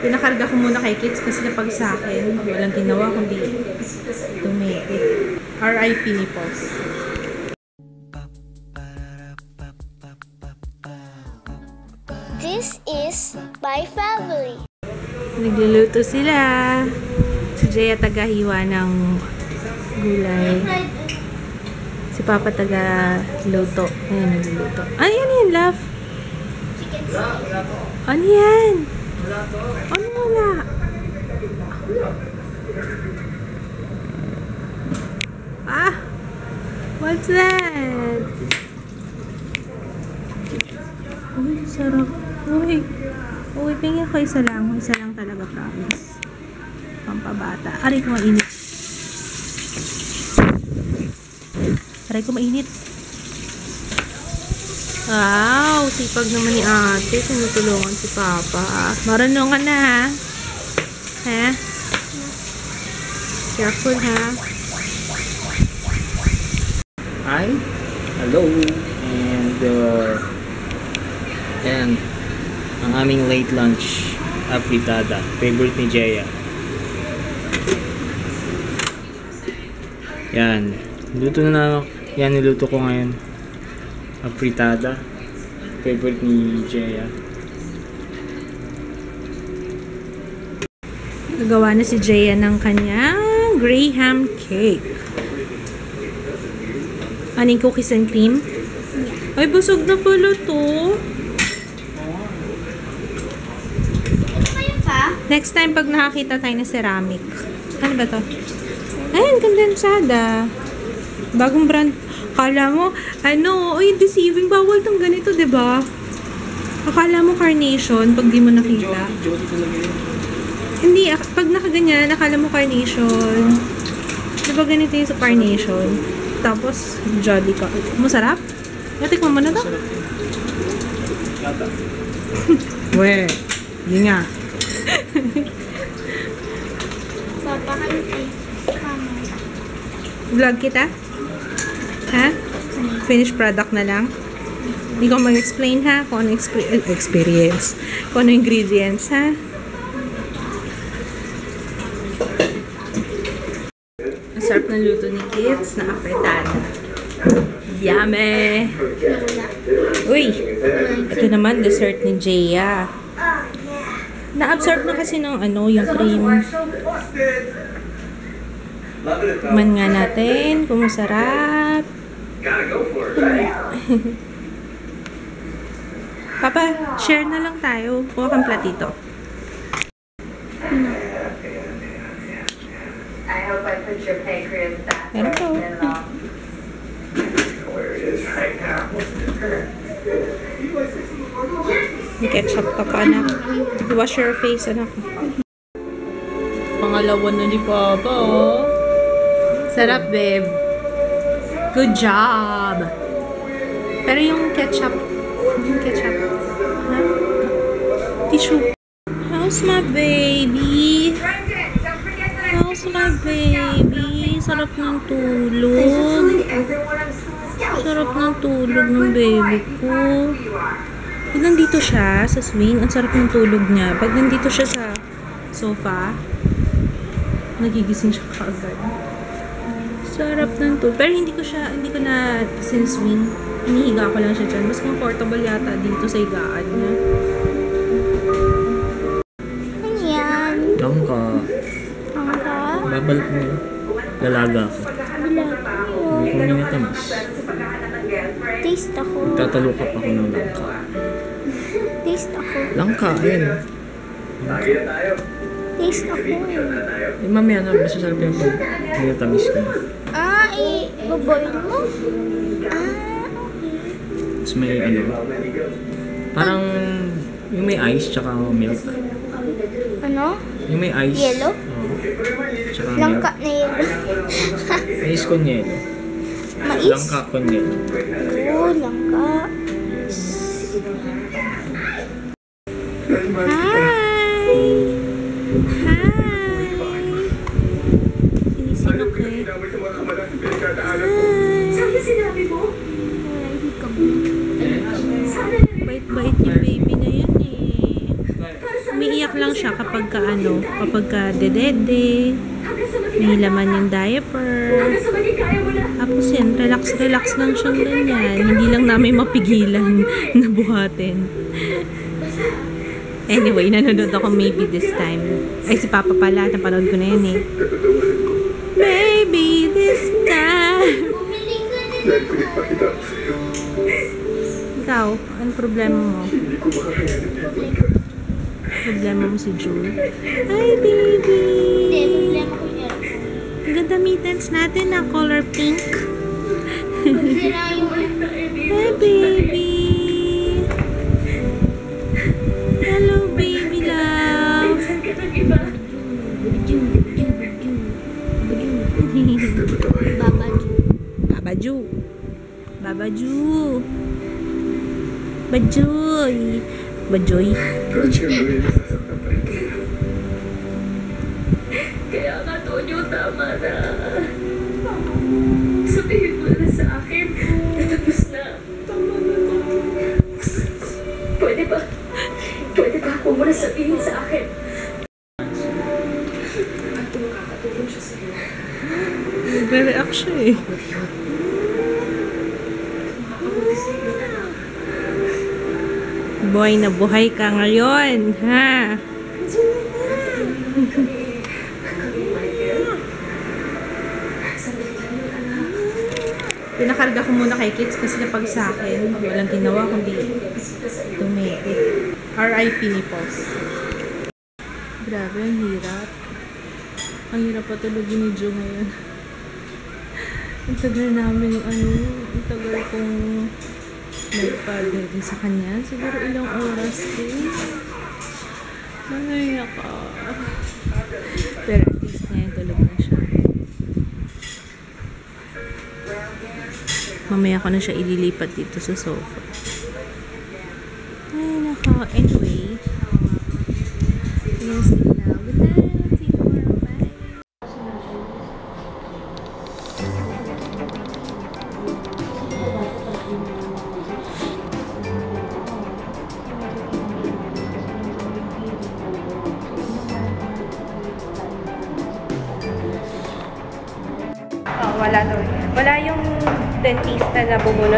Pinakarga ko muna kay Kids kasi napag sa akin. Walang ginawa kundi tumikit. R.I.P. nipples. This is my family. Nagluluto sila. Si Jaya tagahiwa ng gulay. Si Papa taga-luto. Ayan, nagluluto. Ano yan, love? Ano yan? Ano wala? Ah! What's that? Uy, sarap. Uy. Uy, tingin ko isa lang. Isa lang talaga, promise. Pampabata. Aray ko mainit. Aray ko mainit. Wow, sipag naman ni ate. Tinutulungan si Papa. Marunongan na, ha? Ha? Careful, ha? Hi. Hello. And ang aming late lunch, afritada. Favorite ni Jaya. Yan. Niluto ko ngayon. Afritada. Favorite ni Jaya. Nagawa na si Jaya ng kanyang graham cake. Aning cookies and cream? Ay, busog na pala to. Next time, pag nakakita tayo ng ceramic. Ano ba to? Ayan, kondensada. Bagong brand. Akala mo, oy, deceiving. Bawal tong ganito, diba? Akala mo carnation pag di mo nakita. Hindi, pag nakaganyan, akala mo carnation. Diba ganito yung sa carnation? Tapos, jolly ka. Masarap? Natikman mo na to? We, hindi nga. Vlog kita? Ha? Finished product na lang? Hindi ko mag-explain, ha? Kung ano experience. Kung ano ingredients, ha? Ang sarap ng luto ni Kids na afritada. Yummy! Uy! Ito naman, dessert ni Jaya. Na-absorb na kasi ng yung cream. Man nga natin kung masarap. Papa, share na lang tayo. Kuha kang platito. Meron po. May ketchup ka pa, anak. Wash your face, anak. Pangalawa na ni Papa, oh. Sarap, babe. Good job. Pero yung ketchup, ha? Tissue. How's my baby? How's my baby? Sarap ng tulog. Sarap ng tulog ng baby ko. Pag nandito siya sa swing, ang sarap ng tulog niya. Pag nandito siya sa sofa, nagigising siya kaagad. Sarap ng tulog. Pero hindi ko na sinswing. Hinihiga ko lang siya dyan. Mas comfortable yata dito sa higaan niya. Ano yan? Langka. Langka? Babalik mo yun. Lalaga ako. Bilaga ko. Hindi ko minatamis. Taste ako. Tatalukap ako ng langka. Taste ako. Langka, ayun. Taste ako. Mamaya na, mas masarap yung pag minatamis ko. Iboboil mo? Okay. Tapos may parang yung may ice tsaka milk. Ano? Yung may ice. Yellow? Tsaka Langka milk. na yellow. Mais con yelo. Mais? Langka con yelo. Oo, langka. Hi! Sinisinok eh. Bait-bait yung baby na yan eh. umiiyak lang siya kapag ka dedede, may laman yung diaper. Tapos yan, relax lang siyang ganyan. Hindi lang namin mapigilan na buhatin. Anyway, nanonood ako maybe this time. Ay, si Papa pala, napanood ko na yan eh. Maybe this time. Ikaw, anong problema mo? Problema mo si June? Hi, baby! Hindi, problema ko yan. Ang ganda mittens natin na color pink. Sira yung Hi, baby! Hello, baby love! Babaju. Babaju! Bajoy! Bajoy! Kaya nga, Tonyo, tama na. Sabihin mo na sa akin, natapos na. Tama na, Tonyo. Pwede ba? Pwede ba ako muna sabihin sa akin? At makakatulong siya sa'yo. Nagre-react siya eh. Buhay na buhay ka ngayon, ha? Pinakarga ko muna kay Kids kasi napag sa akin, walang ginawa kundi tumete. R.I.P. nipples. Grabe, ang hirap. Ang hirap patulogin ni Joe ngayon. Ang tagal namin, ang tagal kong nagpa-dede sa kanya. Siguro ilang oras din. Nangayak ka. Pero at least ngayon tulog na siya. Mamaya ko na siya ililipat dito sa sofa. Ay, nako. Anyway. Yes, now. Good night. See you tomorrow. Bye. Wala daw. Wala yung dentista na bubulot.